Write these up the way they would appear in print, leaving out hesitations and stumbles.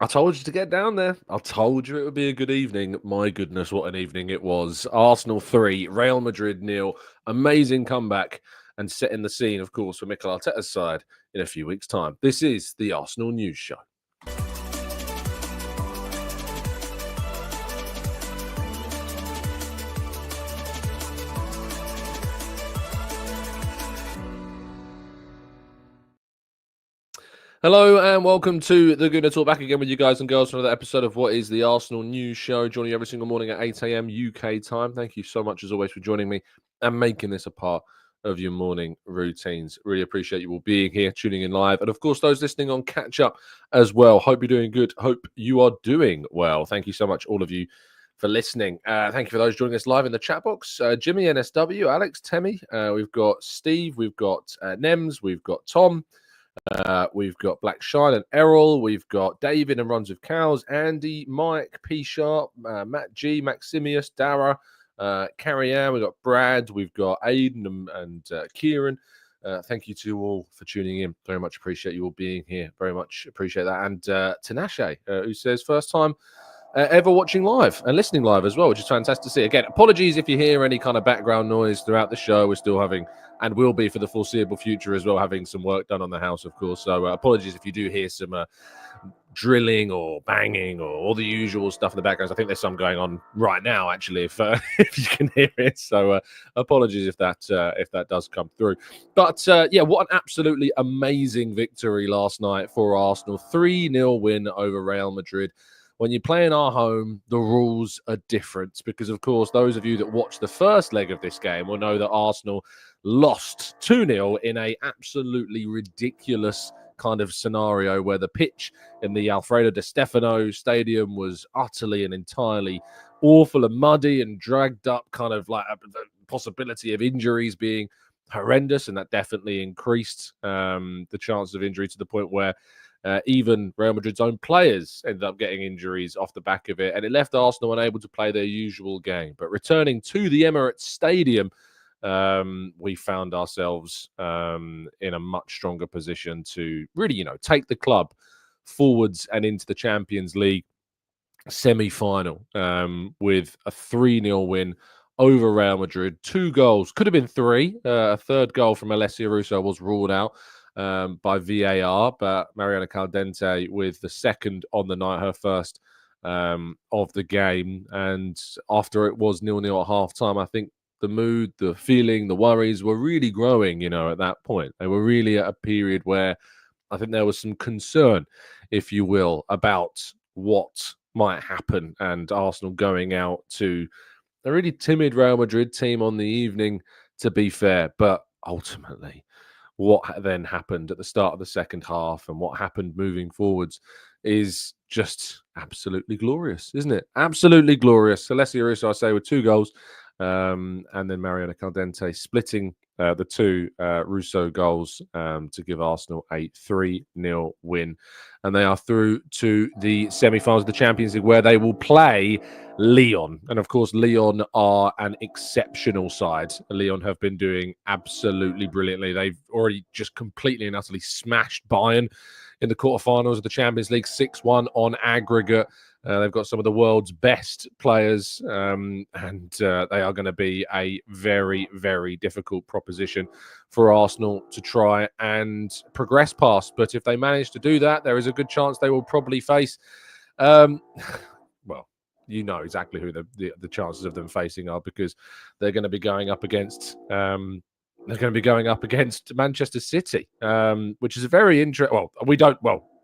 I told you to get down there. I told you it would be a good evening. My goodness, what an evening it was. Arsenal 3, Real Madrid 0. Amazing comeback and setting the scene, of course, for Mikel Arteta's side in a few weeks' time. This is the Arsenal News Show. Hello and welcome to the Gooner Talk, back again with you guys and girls for another episode of what is the Arsenal News Show, joining you every single morning at 8 a.m. UK time. Thank you so much as always for joining me and making this a part of your morning routines. Really appreciate you all being here, tuning in live, and of course those listening on catch up as well. Hope you're doing good. Hope you are doing well. Thank you so much, all of you, for listening. Thank you for those joining us live in the chat box. Jimmy, NSW, Alex, Temmie, we've got Steve, we've got Nems, we've got Tom. We've got Black Shine and Errol. We've got David and Runs of Cows, Andy, Mike, P Sharp, Matt G, Maximius, Dara, Carrie Ann. We've got Brad. We've got Aiden and Kieran. Thank you to all for tuning in. Very much appreciate you all being here. Very much appreciate that. And Tinashe, who says first time ever watching live and listening live as well, which is fantastic to see. Again, apologies if you hear any kind of background noise throughout the show. We're still having, and will be for the foreseeable future as well, having some work done on the house, of course. So apologies if you do hear some drilling or banging or all the usual stuff in the background. I think there's some going on right now, actually, if if you can hear it. So apologies if that does come through. But yeah, what an absolutely amazing victory last night for Arsenal. 3-0 win over Real Madrid. When you play in our home, the rules are different because, of course, those of you that watched the first leg of this game will know that Arsenal lost 2-0 in a absolutely ridiculous kind of scenario where the pitch in the Alfredo Di Stefano Stadium was utterly and entirely awful and muddy and dragged up, kind of like the possibility of injuries being horrendous, and that definitely increased the chances of injury to the point where even Real Madrid's own players ended up getting injuries off the back of it, and it left Arsenal unable to play their usual game. But returning to the Emirates Stadium, we found ourselves in a much stronger position to really, take the club forwards and into the Champions League semi-final with a 3-0 win over Real Madrid. 2 goals, could have been 3. A third goal from Alessia Russo was ruled out by VAR, but Mariana Caldente with the second on the night, her first of the game. And after it was 0-0 at half-time, I think the mood, the feeling, the worries were really growing, at that point. They were really at a period where I think there was some concern, if you will, about what might happen, and Arsenal going out to a really timid Real Madrid team on the evening, to be fair. But ultimately, what then happened at the start of the second half and what happened moving forwards is just absolutely glorious, isn't it? Absolutely glorious. Alessia Russo, I say, with 2 goals, and then Mariana Caldente splitting the 2 Russo goals to give Arsenal a 3-0 win. And they are through to the semi-finals of the Champions League, where they will play Lyon. And of course, Lyon are an exceptional side. Lyon have been doing absolutely brilliantly. They've already just completely and utterly smashed Bayern in the quarterfinals of the Champions League, 6-1 on aggregate. They've got some of the world's best players, and they are going to be a very, very difficult proposition for Arsenal to try and progress past. But if they manage to do that, there is a good chance they will probably face, well, you know exactly who the chances of them facing are, because they're going to be going up against Manchester City, which is a very interesting.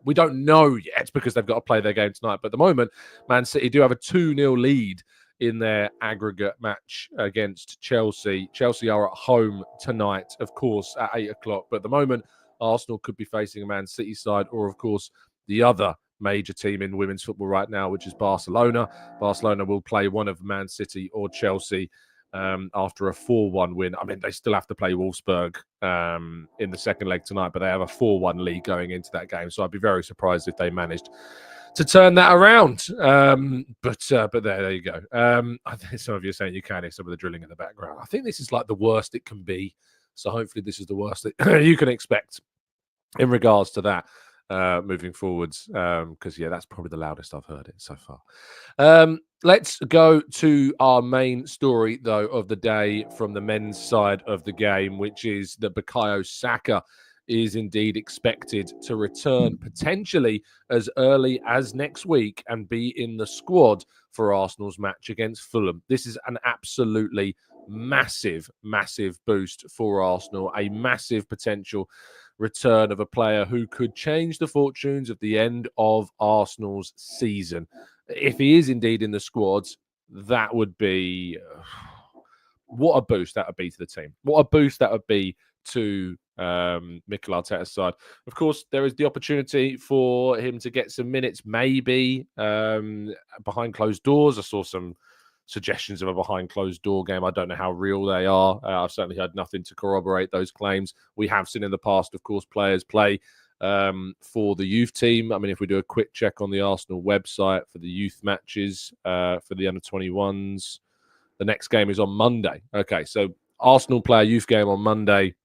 We don't know yet because they've got to play their game tonight. But at the moment, Man City do have a 2-0 lead in their aggregate match against Chelsea. Chelsea are at home tonight, of course, at 8 o'clock. But at the moment, Arsenal could be facing a Man City side, or, of course, the other major team in women's football right now, which is Barcelona. Barcelona will play one of Man City or Chelsea after a 4-1 win. I mean, they still have to play Wolfsburg in the second leg tonight, but they have a 4-1 lead going into that game. So I'd be very surprised if they managed to turn that around. But there you go. I think some of you are saying you can hear some of the drilling in the background. I think this is like the worst it can be. So hopefully this is the worst that you can expect in regards to that. moving forwards. Because, that's probably the loudest I've heard it so far. Let's go to our main story, though, of the day from the men's side of the game, which is that Bukayo Saka is indeed expected to return potentially as early as next week and be in the squad for Arsenal's match against Fulham. This is an absolutely massive boost for Arsenal, a massive potential return of a player who could change the fortunes of the end of Arsenal's season. If he is indeed in the squads, that would be what a boost that would be to the team. What a boost that would be to Mikel Arteta's side. Of course, there is the opportunity for him to get some minutes, maybe behind closed doors. I saw some suggestions of a behind closed door game. I don't know how real they are. I've certainly heard nothing to corroborate those claims. We have seen in the past, of course, players play for the youth team. I mean, if we do a quick check on the Arsenal website for the youth matches for the under-21s, the next game is on Monday. Okay, so Arsenal play a youth game on Monday.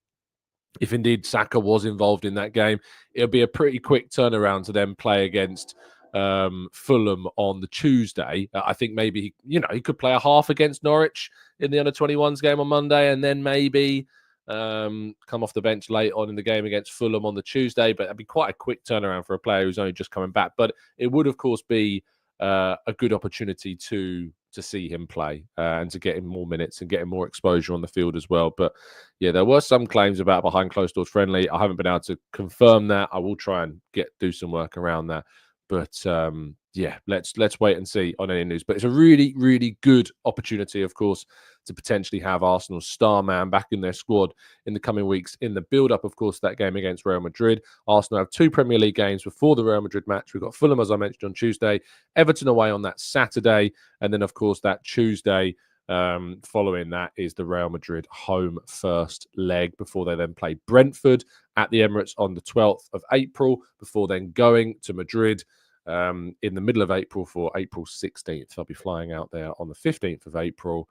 If indeed Saka was involved in that game, it'll be a pretty quick turnaround to then play against Fulham on the Tuesday. I think maybe he could play a half against Norwich in the under-21s game on Monday, and then maybe come off the bench late on in the game against Fulham on the Tuesday. But it'd be quite a quick turnaround for a player who's only just coming back. But it would, of course, be a good opportunity to see him play and to get him more minutes and get him more exposure on the field as well. But there were some claims about behind closed doors friendly. I haven't been able to confirm that. I will try and do some work around that. But let's wait and see on any news. But it's a really, really good opportunity, of course, to potentially have Arsenal's star man back in their squad in the coming weeks in the build-up, of course, that game against Real Madrid. Arsenal have 2 Premier League games before the Real Madrid match. We've got Fulham, as I mentioned, on Tuesday, Everton away on that Saturday, and then, of course, that Tuesday following that is the Real Madrid home first leg before they then play Brentford at the Emirates on the 12th of April, before then going to Madrid in the middle of April for April 16th. I'll be flying out there on the 15th of April.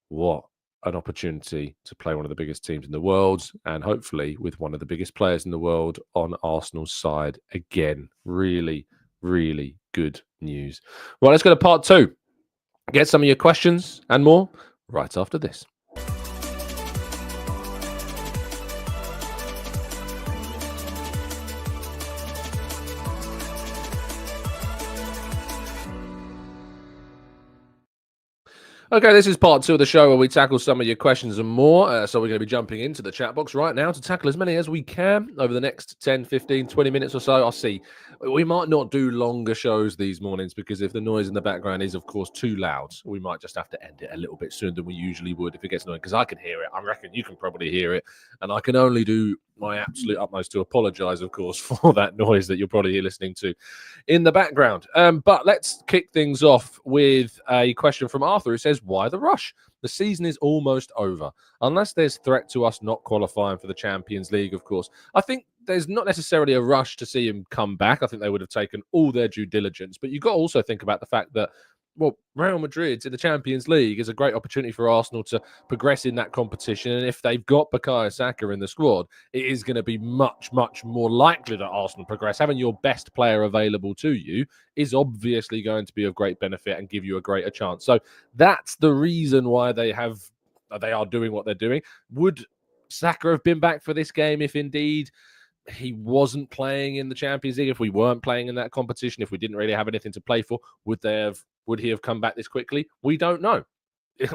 What an opportunity to play one of the biggest teams in the world, and hopefully with one of the biggest players in the world on Arsenal's side again. Really, really good news. Well, let's go to part 2. Get some of your questions and more right after this. Okay, this is part 2 of the show where we tackle some of your questions and more. So we're going to be jumping into the chat box right now to tackle as many as we can over the next 10, 15, 20 minutes or so. I'll see. We might not do longer shows these mornings because if the noise in the background is, of course, too loud, we might just have to end it a little bit sooner than we usually would if it gets annoying, because I can hear it. I reckon you can probably hear it. And I can only do my absolute utmost to apologise, of course, for that noise that you're probably listening to in the background. But let's kick things off with a question from Arthur, who says, why the rush? The season is almost over. Unless there's threat to us not qualifying for the Champions League, of course. I think there's not necessarily a rush to see him come back. I think they would have taken all their due diligence. But you've got to also think about the fact that, well, Real Madrid in the Champions League is a great opportunity for Arsenal to progress in that competition. And if they've got Bukayo Saka in the squad, it is going to be much, much more likely that Arsenal progress. Having your best player available to you is obviously going to be of great benefit and give you a greater chance. So that's the reason why they are doing what they're doing. Would Saka have been back for this game if indeed he wasn't playing in the Champions League, if we weren't playing in that competition, if we didn't really have anything to play for? Would he have come back this quickly? We don't know.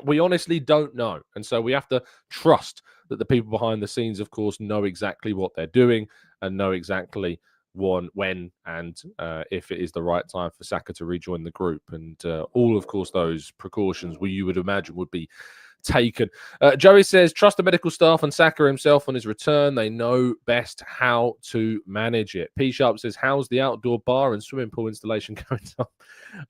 We honestly don't know. And so we have to trust that the people behind the scenes, of course, know exactly what they're doing and know exactly when and if it is the right time for Saka to rejoin the group. And all, of course, those precautions you would imagine would be taken. Joey says, trust the medical staff and Saka himself on his return. They know best how to manage it. P Sharp says, how's the outdoor bar and swimming pool installation going on?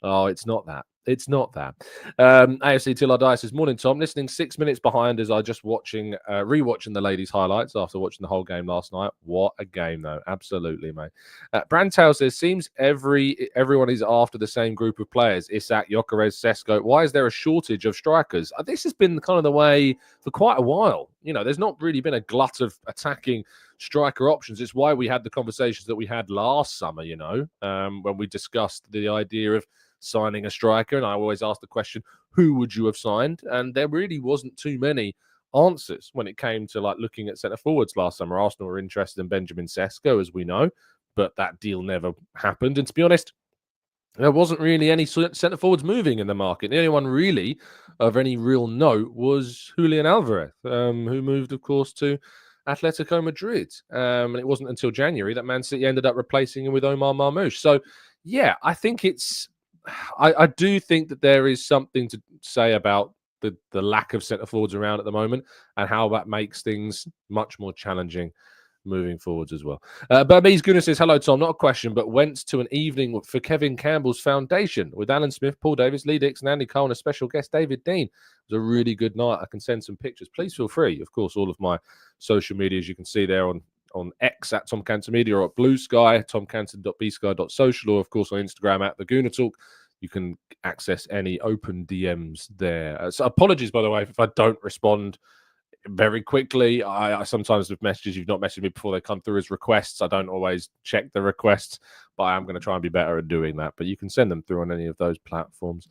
Oh, it's not that. It's not that. AFC Till I Die says, morning, Tom. Listening 6 minutes behind as I just rewatching the ladies' highlights after watching the whole game last night. What a game, though. Absolutely, mate. Brantail says, seems everyone is after the same group of players. Isak, Gyökeres, Sesko. Why is there a shortage of strikers? This has been kind of the way for quite a while. There's not really been a glut of attacking striker options. It's why we had the conversations that we had last summer, when we discussed the idea of signing a striker. And I always ask the question, who would you have signed? And there really wasn't too many answers when it came to looking at centre forwards last summer. Arsenal were interested in Benjamin Sesko, as we know, but that deal never happened. And to be honest, there wasn't really any centre forwards moving in the market. The only one really of any real note was Julian Alvarez, who moved, of course, to Atletico Madrid. And it wasn't until January that Man City ended up replacing him with Omar Marmoush. So, yeah, I think I do think that there is something to say about the lack of centre forwards around at the moment and how that makes things much more challenging moving forwards as well. Burmese Gooner says, hello, Tom. Not a question, but went to an evening for Kevin Campbell's foundation with Alan Smith, Paul Davis, Lee Dixon, Andy Cole, and a special guest, David Dean. It was a really good night. I can send some pictures. Please feel free. Of course, all of my social media, as you can see there on X at Tom Canton Media, or at Blue Sky, tomcanton.bsky.social, or of course on Instagram at the Gooner Talk. You can access any open DMs there. So apologies, by the way, if I don't respond very quickly. I sometimes with messages you've not messaged me before they come through as requests. I don't always check the requests, but I am going to try and be better at doing that. But you can send them through on any of those platforms.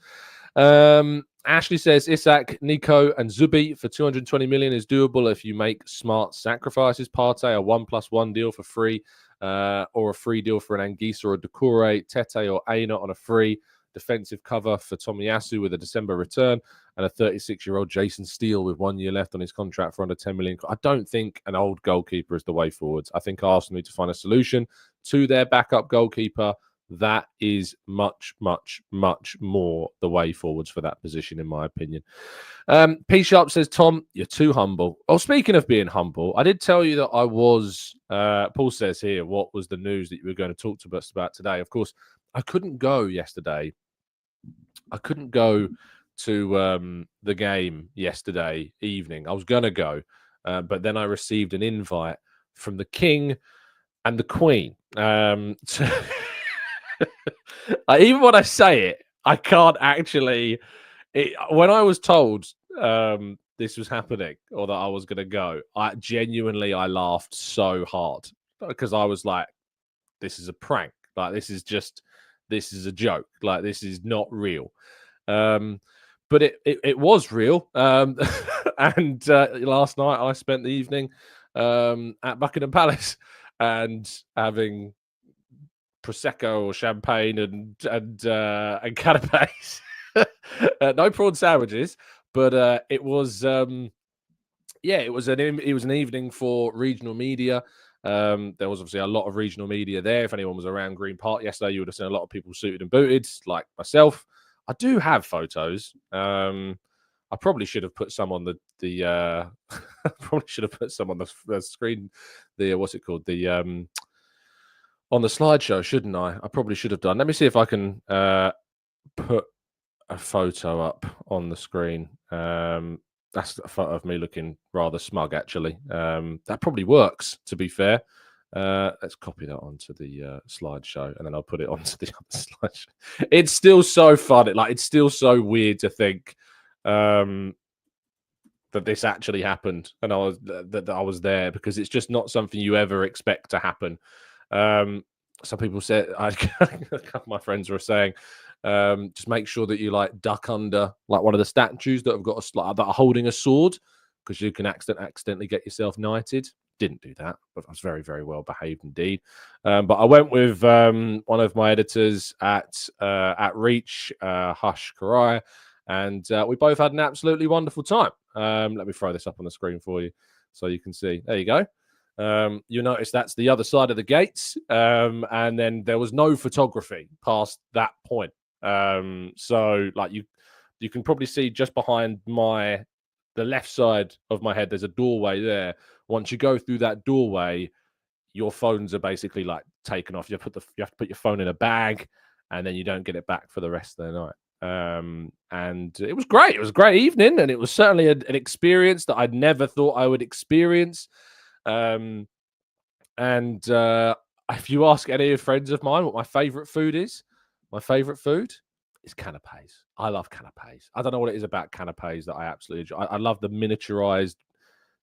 Ashley says Isak, Nico, and Zubi for 220 million is doable if you make smart sacrifices. Partey, a 1+1 deal for free, or a free deal for an Anguissa or a Doucouré, Tete or Aina on a free. Defensive cover for Tomiyasu with a December return, and a 36-year-old Jason Steele with 1 year left on his contract for under 10 million. I don't think an old goalkeeper is the way forwards. I think Arsenal need to find a solution to their backup goalkeeper. That is much, much, much more the way forwards for that position, in my opinion. P Sharp says, Tom, you're too humble. Oh, speaking of being humble, I did tell you that I was, Paul says here, what was the news that you were going to talk to us about today? Of course, I couldn't go yesterday. I couldn't go to the game yesterday evening. I was going to go, but then I received an invite from the King and the Queen. Even when I say it, I can't actually... when I was told this was happening or that I was going to go, I laughed so hard because I was like, this is a prank. This is a joke. This is not real. But it was real. And last night I spent the evening at Buckingham Palace and having prosecco or champagne and canapes. No prawn sandwiches, but it was an evening for regional media. There was obviously a lot of regional media there. If anyone was around Green Park yesterday, you would have seen a lot of people suited and booted, like myself. I do have photos. I probably should have put some on the probably should have put some on the screen. What's it called? On the slideshow, shouldn't I? I probably should have done. Let me see if I can put a photo up on the screen. That's a photo of me looking rather smug, actually. That probably works, to be fair. Let's copy that onto the slideshow, and then I'll put it onto the other slideshow. It's still so funny. It's still so weird to think that this actually happened, and I was there, because it's just not something you ever expect to happen. Some people said, a couple of my friends were saying, just make sure that you duck under one of the statues that have got that are holding a sword, because you can accidentally get yourself knighted. Didn't do that, but I was very, very well behaved indeed. But I went with one of my editors at Reach, Hush Karai, and we both had an absolutely wonderful time. Let me throw this up on the screen for you so you can see. There you go. You notice that's the other side of the gates, and then there was no photography past that point. So you can probably see just behind the left side of my head, there's a doorway there. Once you go through that doorway, your phones are basically taken off. You have to put your phone in a bag, and then you don't get it back for the rest of the night. And it was great. It was a great evening, and it was certainly an experience that I'd never thought I would experience. And if you ask any of friends of mine what my favorite food is, my favorite food is canapes. I love canapes. I don't know what it is about canapes that I absolutely enjoy. I love the miniaturized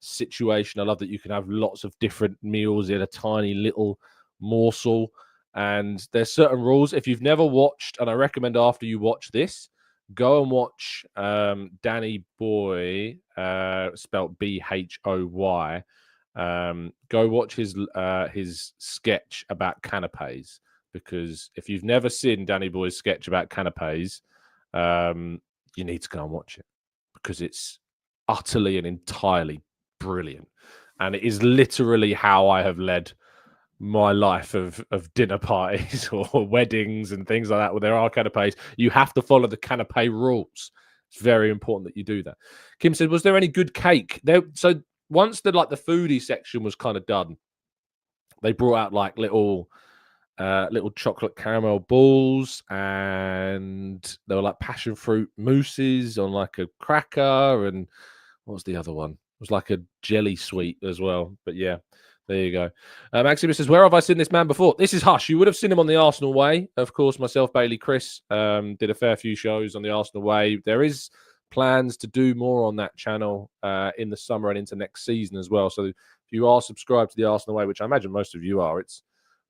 situation. I love that you can have lots of different meals in a tiny little morsel. And there's certain rules. If you've never watched, and I recommend after you watch this, go and watch Danny Boy, spelled Bhoy. Go watch his sketch about canapes, because if you've never seen Danny Boy's sketch about canapes, you need to go and watch it, because it's utterly and entirely brilliant, and it is literally how I have led my life of dinner parties or weddings and things like that, where there are canapes. You have to follow the canape rules. It's very important that you do that. Kim said, was there any good cake there? So once the foodie section was kind of done, they brought out like little chocolate caramel balls, and there were like passion fruit mousses on like a cracker, and what was the other one? It was like a jelly sweet as well. But yeah, there you go. Maximus says, where have I seen this man before? This is Hush. You would have seen him on the Arsenal Way. Of course, myself, Bailey, Chris did a fair few shows on the Arsenal Way. There is plans to do more on that channel in the summer and into next season as well. So if you are subscribed to the Arsenal Way, which I imagine most of you are, it's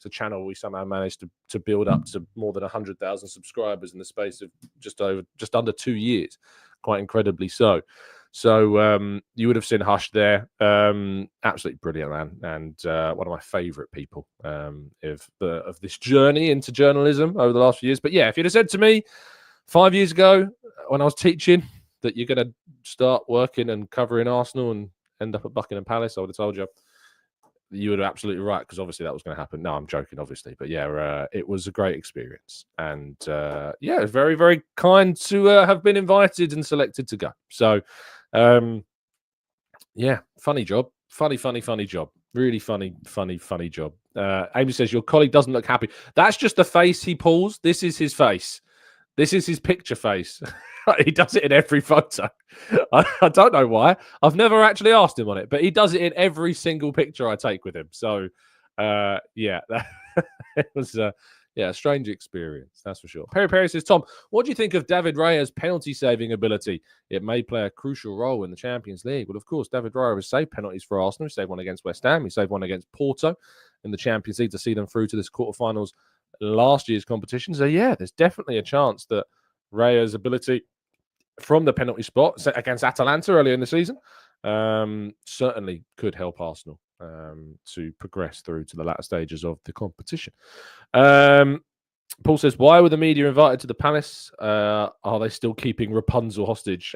a channel we somehow managed to build up to more than 100,000 subscribers in the space of just under 2 years. Quite incredibly so. So you would have seen Hush there. Absolutely brilliant, man, and one of my favorite people of this journey into journalism over the last few years. But yeah, if you'd have said to me 5 years ago when I was teaching that you're going to start working and covering Arsenal and end up at Buckingham Palace, I would have told you were absolutely right, because obviously that was going to happen. No, I'm joking, obviously. But yeah, it was a great experience. And yeah, very, very kind to have been invited and selected to go. So yeah, funny job. Funny job. Really funny job. Amy says, your colleague doesn't look happy. That's just the face he pulls. This is his face. This is his picture face. He does it in every photo. I don't know why. I've never actually asked him on it, but he does it in every single picture I take with him. So, yeah, it was a strange experience, that's for sure. Perry says, Tom, what do you think of David Raya's penalty saving ability? It may play a crucial role in the Champions League. Well, of course, David Raya has saved penalties for Arsenal. He saved one against West Ham. He saved one against Porto in the Champions League to see them through to this quarterfinals last year's competition. So yeah, there's definitely a chance that Raya's ability from the penalty spot against Atalanta earlier in the season certainly could help Arsenal to progress through to the latter stages of the competition. Paul says, why were the media invited to the Palace? Are they still keeping Rapunzel hostage?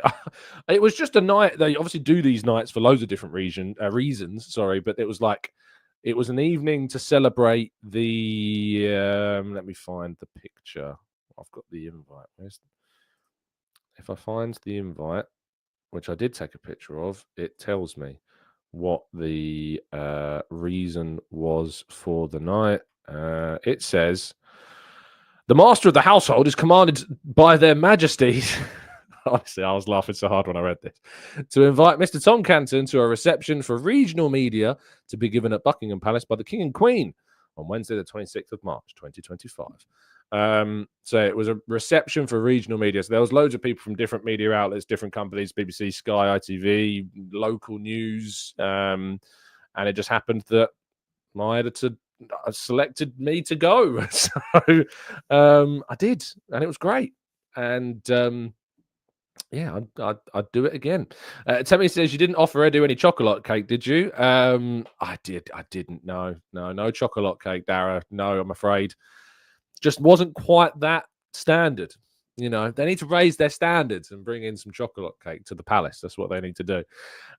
It was just a night. They obviously do these nights for loads of different reasons. Sorry, but it was an evening to celebrate the. Let me find the picture. I've got the invite. If I find the invite, which I did take a picture of, it tells me what the reason was for the night. It says, the master of the household is commanded by their majesties. Honestly, I was laughing so hard when I read this. To invite Mr. Tom Canton to a reception for regional media to be given at Buckingham Palace by the King and Queen on Wednesday, the 26th of March, 2025. So it was a reception for regional media. So there was loads of people from different media outlets, different companies, BBC, Sky, ITV, local news. And it just happened that my editor selected me to go. So I did, and it was great. And yeah, I'd do it again. Temmie says, you didn't offer Edu any chocolate cake, did you? I didn't. No chocolate cake, Dara. No, I'm afraid. Just wasn't quite that standard. You know, they need to raise their standards and bring in some chocolate cake to the Palace. That's what they need to do.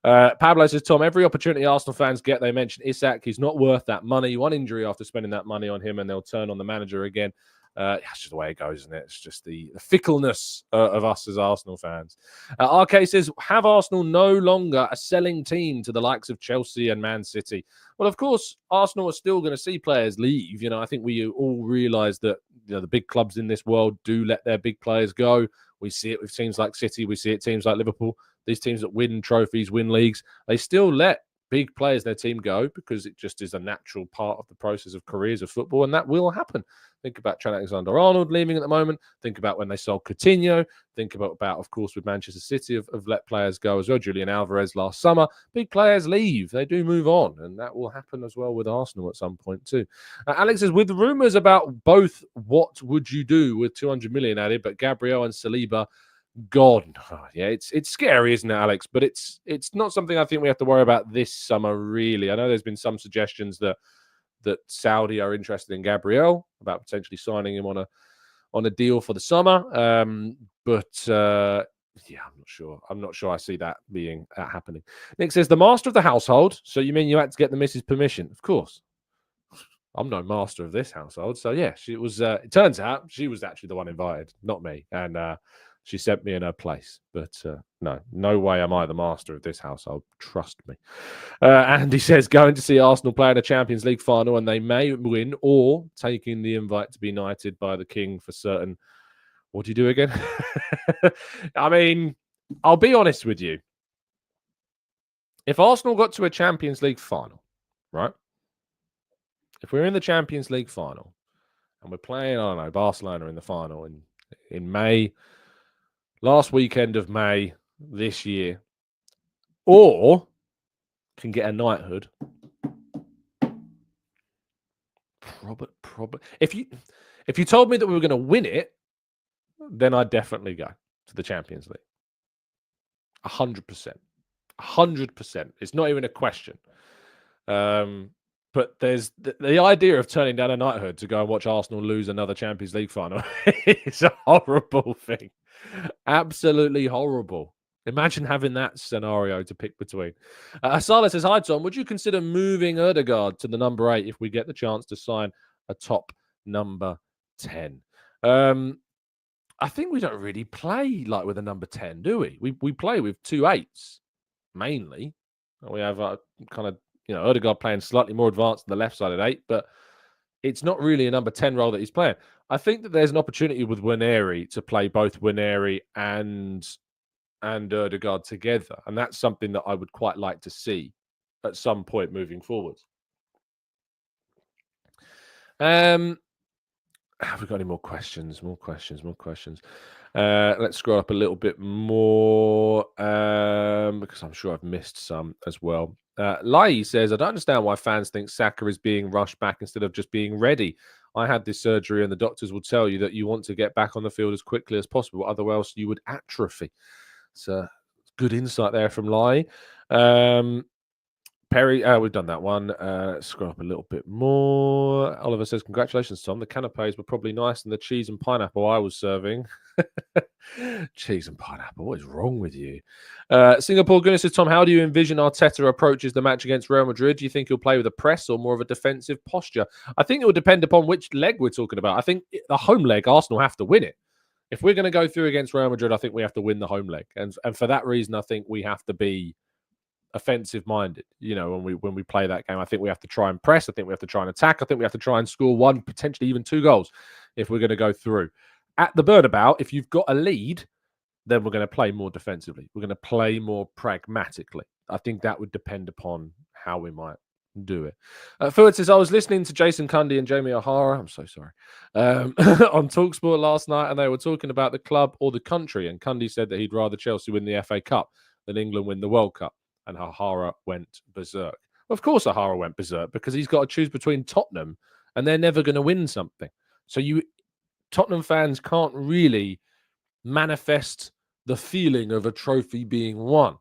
Pablo says, Tom, every opportunity Arsenal fans get, they mention Isak. He's not worth that money. One injury after spending that money on him, and they'll turn on the manager again. That's just the way it goes, isn't it? It's just the fickleness of us as Arsenal fans. RK says, have Arsenal no longer a selling team to the likes of Chelsea and Man City? Well, of course, Arsenal are still going to see players leave. I think we all realise that the big clubs in this world do let their big players go. We see it with teams like City. We see it with teams like Liverpool. These teams that win trophies, win leagues, they still let big players in their team go because it just is a natural part of the process of careers of football, and that will happen. Think about Trent Alexander-Arnold leaving at the moment. Think about when they sold Coutinho. Think about of course, with Manchester City have let players go as well. Julian Alvarez last summer. Big players leave. They do move on, and that will happen as well with Arsenal at some point too. Alex says, with rumours about both, what would you do with 200 million added, but Gabriel and Saliba gone? Yeah, it's scary, isn't it, Alex? But it's not something I think we have to worry about this summer, really. I know there's been some suggestions that Saudi are interested in Gabriel, about potentially signing him on a deal for the summer. But yeah, I'm not sure I see that being happening. Nick says, the master of the household. So you mean you had to get the missus' permission? Of course. I'm no master of this household. So yeah, she was. It turns out she was actually the one invited, not me. And she sent me in her place. But no way am I the master of this household. Trust me. Andy says, going to see Arsenal play in a Champions League final and they may win, or taking the invite to be knighted by the king for certain. What do you do again? I mean, I'll be honest with you. If Arsenal got to a Champions League final, right? If we're in the Champions League final and we're playing, I don't know, Barcelona in the final in May, last weekend of May this year, or can get a knighthood. Probably. If you told me that we were going to win it, then I'd definitely go to the Champions League. 100%. 100%. It's not even a question. But there's the idea of turning down a knighthood to go and watch Arsenal lose another Champions League final. It's a horrible thing. Absolutely horrible. Imagine having that scenario to pick between. Salah says, hi, Tom. Would you consider moving Odegaard to the number 8 if we get the chance to sign a top number 10? I think we don't really play like with a number 10, do we? We play with 2 8s, mainly. We have kind of, Odegaard playing slightly more advanced on the left side at 8, but it's not really a number 10 role that he's playing. I think that there's an opportunity with Waneri to play both Waneri and Odegaard together, and that's something that I would quite like to see at some point moving forward. Have we got any more questions? More questions. Let's scroll up a little bit more because I'm sure I've missed some as well. Lai says, I don't understand why fans think Saka is being rushed back instead of just being ready. I had this surgery and the doctors will tell you that you want to get back on the field as quickly as possible. Otherwise, you would atrophy. So good insight there from Lai. Perry, we've done that one. Scroll up a little bit more. Oliver says, congratulations, Tom. The canapes were probably nice and the cheese and pineapple I was serving. Cheese and pineapple. What is wrong with you? Singapore Gooner says, Tom, how do you envision Arteta approaches the match against Real Madrid? Do you think he'll play with a press or more of a defensive posture? I think it will depend upon which leg we're talking about. I think the home leg, Arsenal have to win it. If we're going to go through against Real Madrid, I think we have to win the home leg. And for that reason, I think we have to be offensive minded. When we play that game, I think we have to try and press. I think we have to try and attack. I think we have to try and score 1, potentially even 2 goals if we're going to go through. At the Bernabeu, if you've got a lead, then we're going to play more defensively. We're going to play more pragmatically. I think that would depend upon how we might do it. Fuad says, I was listening to Jason Cundy and Jamie O'Hara, I'm so sorry, on TalkSport last night, and they were talking about the club or the country, and Cundy said that he'd rather Chelsea win the FA Cup than England win the World Cup. And O'Hara went berserk. Of course, O'Hara went berserk because he's got to choose between Tottenham and they're never going to win something. So Tottenham fans can't really manifest the feeling of a trophy being won.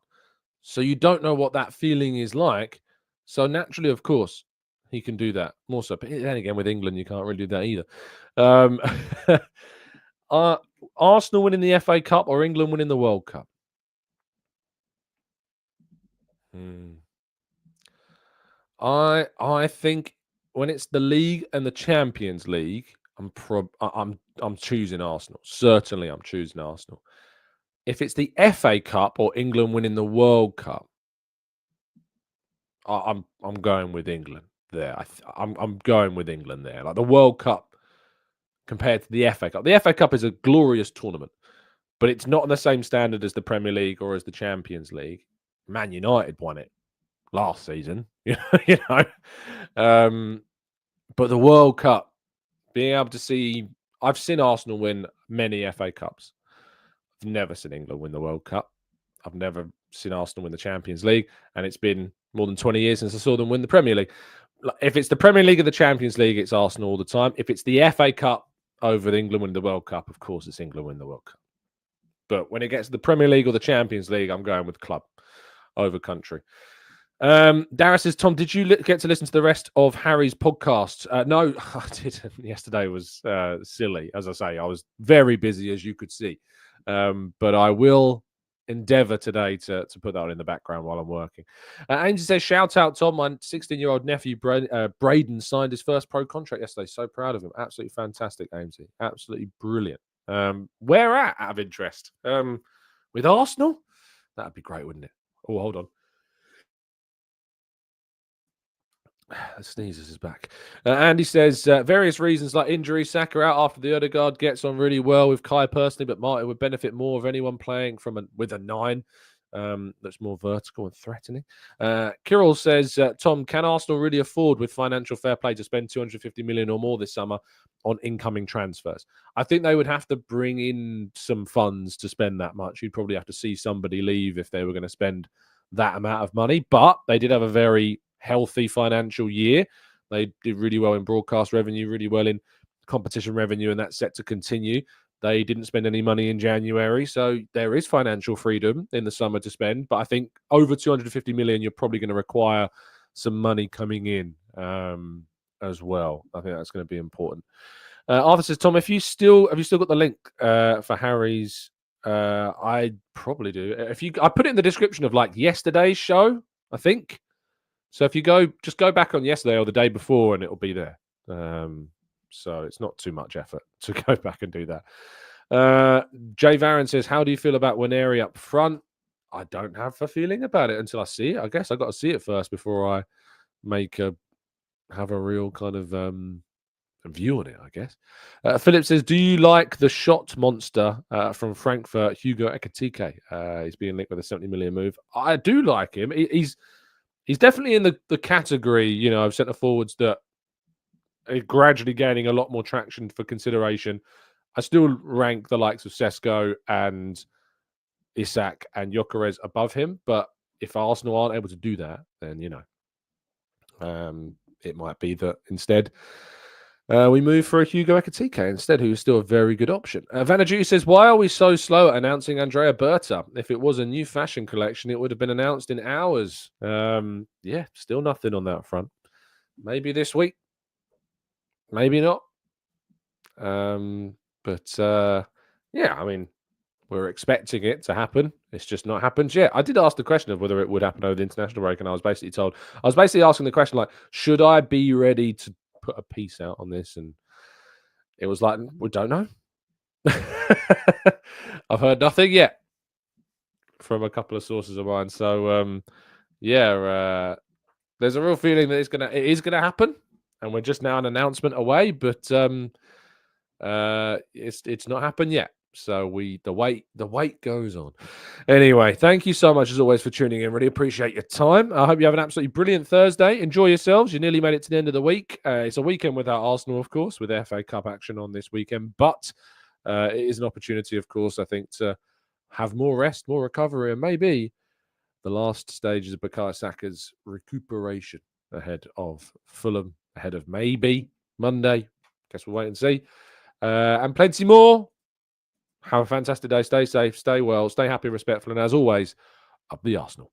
So you don't know what that feeling is like. So naturally, of course, he can do that more so. But then again, with England, you can't really do that either. Arsenal winning the FA Cup or England winning the World Cup? I think when it's the league and the Champions League, I'm choosing Arsenal. Certainly, I'm choosing Arsenal. If it's the FA Cup or England winning the World Cup, I'm going with England there. I'm going with England there. Like the World Cup compared to the FA Cup. The FA Cup is a glorious tournament, but it's not on the same standard as the Premier League or as the Champions League. Man United won it last season, you know. But the World Cup, being able to see, I've seen Arsenal win many FA Cups. I've never seen England win the World Cup. I've never seen Arsenal win the Champions League, and it's been more than 20 years since I saw them win the Premier League. If it's the Premier League or the Champions League, it's Arsenal all the time. If it's the FA Cup over England winning the World Cup, of course, it's England winning the World Cup. But when it gets to the Premier League or the Champions League, I'm going with club over country. Dara says, Tom, did you get to listen to the rest of Harry's podcast? No, I didn't. Yesterday was silly. As I say, I was very busy, as you could see. But I will endeavour today to put that on in the background while I'm working. Angie says, shout out, Tom. My 16-year-old nephew, Braden, signed his first pro contract yesterday. So proud of him. Absolutely fantastic, Ainsley. Absolutely brilliant. Where out of interest? With Arsenal? That'd be great, wouldn't it? Oh, hold on. Sneezes is back. Andy says, various reasons like injury, Saka out after the Odegaard gets on really well with Kai personally, but Martin would benefit more of anyone playing with a 9 that's more vertical and threatening. Kirill says, Tom, can Arsenal really afford with financial fair play to spend 250 million or more this summer on incoming transfers? I think they would have to bring in some funds to spend that much. You'd probably have to see somebody leave if they were going to spend that amount of money, but they did have a very healthy financial year. They did really well in broadcast revenue, really well in competition revenue, and that's set to continue. They didn't spend any money in January, so there is financial freedom in the summer to spend. But I think over 250 million, you're probably going to require some money coming in as well. I think that's going to be important. Arthur says, Tom, have you still got the link for Harry's? I probably do. I put it in the description of like yesterday's show, I think. So if you just go back on yesterday or the day before, and it'll be there. So it's not too much effort to go back and do that. Jay Varon says, how do you feel about Waneri up front? I don't have a feeling about it until I see it. I guess I got to see it first before I have a real kind of view on it, I guess. Philip says, do you like the shot monster from Frankfurt, Hugo Ekitike? He's being linked with a 70 million move. I do like him. He's definitely in the category, of centre forwards that are gradually gaining a lot more traction for consideration. I still rank the likes of Sesko and Isak and Gyökeres above him, but if Arsenal aren't able to do that, then it might be that instead we move for a Hugo Ekitike instead, who is still a very good option. Vanaju says, why are we so slow at announcing Andrea Berta? If it was a new fashion collection, it would have been announced in hours. Yeah, still nothing on that front. Maybe this week. Maybe not. Yeah, I mean, we're expecting it to happen. It's just not happened yet. I did ask the question of whether it would happen over the international break, and I was basically asking the question, like, should I be ready to put a piece out on this? And it was like, we don't know. I've heard nothing yet from a couple of sources of mine. So, there's a real feeling that it is gonna happen, and we're just now an announcement away. But it's not happened yet. So the wait goes on. Anyway, thank you so much as always for tuning in. Really appreciate your time. I hope you have an absolutely brilliant Thursday. Enjoy yourselves. You nearly made it to the end of the week. It's a weekend without Arsenal, of course, with FA Cup action on this weekend. But it is an opportunity, of course, I think, to have more rest, more recovery, and maybe the last stages of Bukayo Saka's recuperation ahead of Fulham, ahead of maybe Monday. Guess we'll wait and see. And plenty more. Have a fantastic day. Stay safe, stay well, stay happy, respectful, and as always, up the Arsenal.